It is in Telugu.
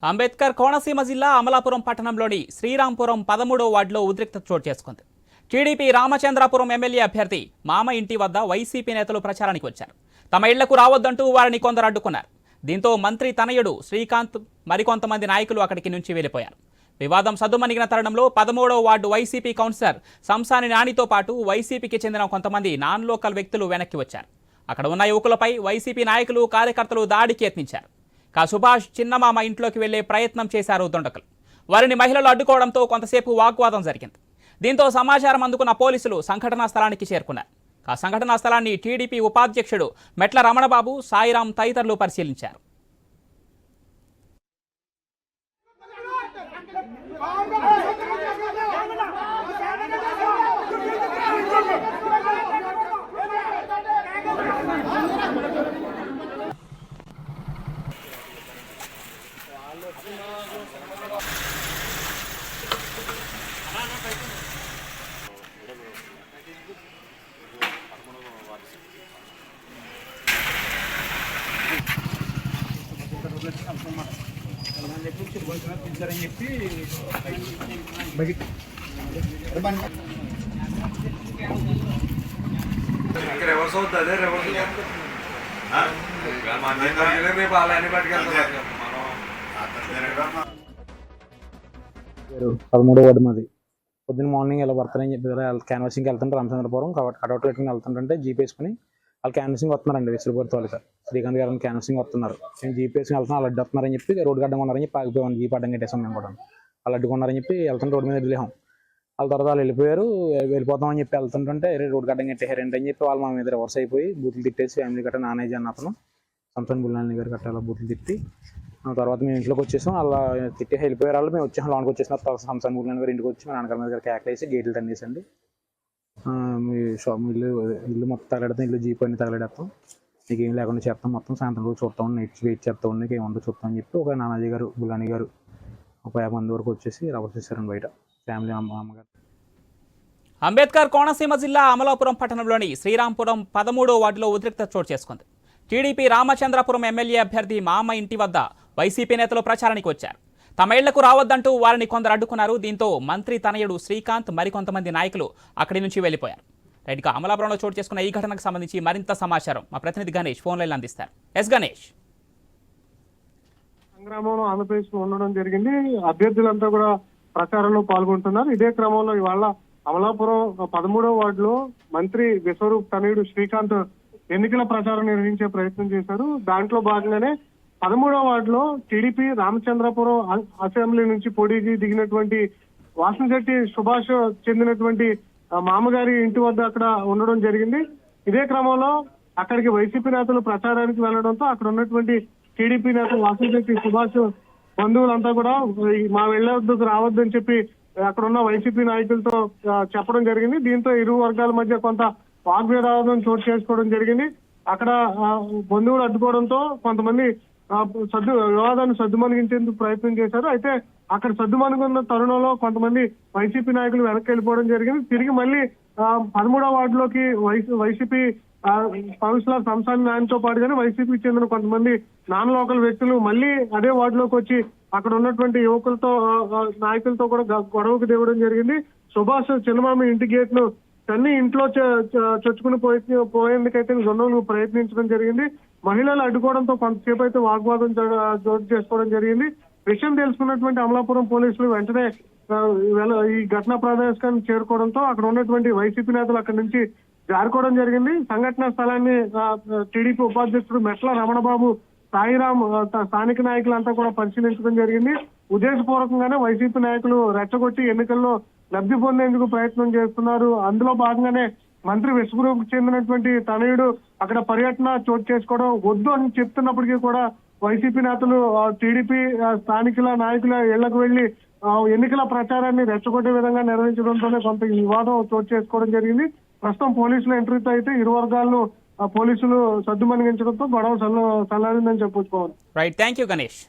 అంబేద్కర్ కోనసీమ జిల్లా అమలాపురం పట్టణంలోని శ్రీరాంపురం 13వ వార్డులో ఉద్రిక్తత చోటు చేసుకుంది. టీడీపీ రామచంద్రాపురం ఎమ్మెల్యే అభ్యర్థి మామ ఇంటి వద్ద వైసీపీ నేతలు ప్రచారానికి వచ్చారు. తమ ఇళ్లకు రావద్దంటూ వారిని కొందరు అడ్డుకున్నారు. దీంతో మంత్రి తనయుడు శ్రీకాంత్ మరికొంతమంది నాయకులు అక్కడికి నుంచి వెళ్లిపోయారు. వివాదం సద్దుమణిగిన తరుణంలో 13వ వార్డు వైసీపీ కౌన్సిలర్ సంసాని నానితో పాటు వైసీపీకి చెందిన కొంతమంది నాన్ లోకల్ వ్యక్తులు వెనక్కి వచ్చారు. అక్కడ ఉన్న యువకులపై వైసీపీ నాయకులు కార్యకర్తలు దాడికి యత్నించారు. సుభాష్ చిన్నమామ ఇంట్లోకి వెళ్లే ప్రయత్నం చేశారు దుండకులు. వారిని మహిళలు అడ్డుకోవడంతో కొంతసేపు వాగ్వాదం జరిగింది. దీంతో సమాచారం అందుకున్న పోలీసులు సంఘటనా స్థలానికి చేరుకున్నారు. ఆ సంఘటనా స్థలాన్ని టీడీపీ ఉపాధ్యక్షుడు మెట్ల రమణబాబు, సాయిరాం తదితరులు పరిశీలించారు. రివర్స్ అవుతుంది, అదే రివర్స్ 13వ వార్డు మాది. పొద్దున్న మార్నింగ్ ఇలా వర్తని చెప్పి క్యాన్వాసింగ్కి వెళ్తుంటే రామచంద్రపురం కటౌట్ లెట్టింగ్ వెళ్తుంటే జీప్ వేసుకుని వాళ్ళు క్యాన్వాసింగ్ వస్తున్నారండి. విసురుపూర్ తోలిక శ్రీకాంత్ గారు క్యాన్వాసింగ్ వస్తున్నారు. నేను జీప్ వేసుకుని వెళ్తున్నాను, వాళ్ళు అడ్డుతున్నారని చెప్పి రోడ్డు గడ్డం ఉన్నారని చెప్పి ఆగిపోయాను. జీప్ అడ్డం కట్టేసాం మేము కూడా. వాళ్ళు అడ్డుకున్నారని చెప్పి వెళ్తుంటే రోడ్డు మీద వెళ్ళాం. వాళ్ళ తర్వాత వాళ్ళు వెళ్ళిపోయారు. వెళ్ళిపోతామని చెప్పి వెళ్తుంటే రోడ్డు గడ్డం కట్టేశారు ఏంటని చెప్పి వాళ్ళు మా మీద రివర్స్ అయిపోయి బూతులు తిట్టేసి ఫ్యామిలీ గట్ట నానేజీ అన్న అతను సంతోన్ బుల్లాని గారు గట్ట అలా బూతులు తిట్టి తర్వాత మేము ఇంట్లోకి వచ్చేసాం. అలా తిట్టేసి వెళ్ళిపోయారు. వాళ్ళు మేము వచ్చేసాం, లోనికి వచ్చేసిన తర్వాత సంతోన్ బుల్లాని గారు ఇంటికి వచ్చి మా నాన్నగారి మీద కేకలేసి గేట్లు తన్నేసండి. మీ షాప్ ఇల్లు మొత్తం తగలెడతాం, ఇల్లు జీప్ అన్ని తగలెడతాం, నీకు ఏం లేకుండా చేస్తాం, మొత్తం సాయంత్రం రోజు చూస్తాం, నెక్స్ట్ వెయిట్ చేస్తాం, నీకు ఏముందో చూస్తాం అని చెప్పి ఒక నానాజీ గారు బుల్లాని గారు ఒక 50 మంది వరకు వచ్చేసి రవర్ చేశారండి బయట ఫ్యామిలీ అమ్మగారు. అంబేద్కర్ కోనసీమ జిల్లా అమలాపురం పట్టణంలోని శ్రీరాంపురం 13వ వార్డులో ఉద్రిక్తత చోటు చేసుకుంది. టీడీపీ రామచంద్రాపురం ఎమ్మెల్యే అభ్యర్థి మామ ఇంటి వద్ద వైసీపీ నేతలు ప్రచారానికి వచ్చారు. తమ ఇళ్లకు రావద్దంటూ వారిని కొందరు అడ్డుకున్నారు. దీంతో మంత్రి తనయుడు శ్రీకాంత్ మరికొంతమంది నాయకులు అక్కడి నుంచి వెళ్లిపోయారు. రైట్గా అమలాపురంలో చోటు చేసుకున్న ఈ ఘటనకు సంబంధించి మరింత సమాచారం మా ప్రతినిధి గణేష్ ఫోన్ లైన్ అందిస్తారు. ఎస్ గణేష్. సంగ్రామంలో ఆంధ్రప్రదేశ్ లో ఉండడం జరిగింది. అభ్యర్థులంతా కూడా ప్రచారంలో పాల్గొంటున్నారు. ఇదే క్రమంలో ఇవాళ అమలాపురం 13వ వార్డులో మంత్రి విశ్వరూప్ తనయుడు శ్రీకాంత్ ఎన్నికల ప్రచారం నిర్వహించే ప్రయత్నం చేశారు. దాంట్లో భాగంగానే 13వ వార్డులో టీడీపీ రామచంద్రపురం అసెంబ్లీ నుంచి పోటీకి దిగినటువంటి వాసనశెట్టి సుభాష్ చెందినటువంటి మామగారి ఇంటి వద్ద అక్కడ ఉండడం జరిగింది. ఇదే క్రమంలో అక్కడికి వైసీపీ నేతలు ప్రచారానికి వెళ్లడంతో అక్కడ ఉన్నటువంటి టీడీపీ నేత వాసనశెట్టి సుభాష్ బంధువులంతా కూడా మా వెళ్లొద్దుకు రావద్దని చెప్పి అక్కడ ఉన్న వైసీపీ నాయకులతో చెప్పడం జరిగింది. దీంతో ఇరు వర్గాల మధ్య కొంత వాగ్వివాదం చోటు చేసుకోవడం జరిగింది. అక్కడ బంధువులు అడ్డుకోవడంతో కొంతమంది వివాదాన్ని సద్దుమణిగించేందుకు ప్రయత్నం చేశారు. అయితే అక్కడ సద్దుమణిగున్న తరుణంలో కొంతమంది వైసీపీ నాయకులు వెనక్కి వెళ్ళిపోవడం జరిగింది. తిరిగి మళ్ళీ 13వ వార్డులోకి వైసీపీ కౌన్సిలర్ సంసాని నాయనతో పాటుగానే వైసీపీకి చెందిన కొంతమంది నాన్ లోకల్ వ్యక్తులు మళ్ళీ అదే వార్డులోకి వచ్చి అక్కడ ఉన్నటువంటి యువకులతో నాయకులతో కూడా గొడవకు దిగడం జరిగింది. సుభాష్ చిన్నమామ ఇంటి గేట్ ను తన్ని ఇంట్లో చొచ్చుకుని పోయేందుకైతే గొడవలు ప్రయత్నించడం జరిగింది. మహిళలు అడ్డుకోవడంతో కొంతసేపు అయితే వాగ్వాదం చోటు చేసుకోవడం జరిగింది. విషయం తెలుసుకున్నటువంటి అమలాపురం పోలీసులు వెంటనే ఈ ఘటనా ప్రదేశానికి చేరుకోవడంతో అక్కడ ఉన్నటువంటి వైసీపీ నేతలు అక్కడి నుంచి జారుకోవడం జరిగింది. సంఘటనా స్థలాన్ని టీడీపీ ఉపాధ్యక్షుడు మెట్ల రమణబాబు, సాయిరాం స్థానిక నాయకులంతా కూడా పరిశీలించడం జరిగింది. ఉద్దేశపూర్వకంగానే వైసీపీ నాయకులు రెచ్చగొట్టి ఎన్నికల్లో లబ్ధి పొందేందుకు ప్రయత్నం చేస్తున్నారు. అందులో భాగంగానే మంత్రి విశ్వరూప్ చెందినటువంటి తనయుడు అక్కడ పర్యటన చోటు చేసుకోవడం వద్దు అని చెప్తున్నప్పటికీ కూడా వైసీపీ నేతలు టీడీపీ స్థానికుల నాయకుల ఇళ్లకు వెళ్లి ఎన్నికల ప్రచారాన్ని రెచ్చగొట్టే విధంగా నిర్వహించడంతోనే కొంత వివాదం చోటు చేసుకోవడం జరిగింది. ప్రస్తుతం పోలీసుల ఎంట్రీతో అయితే ఇరు వర్గాలను పోలీసులు సద్దుమణిగించడంతో గొడవ చల్లారిందని చెప్పుకోవాలి. Right, thank you Ganesh.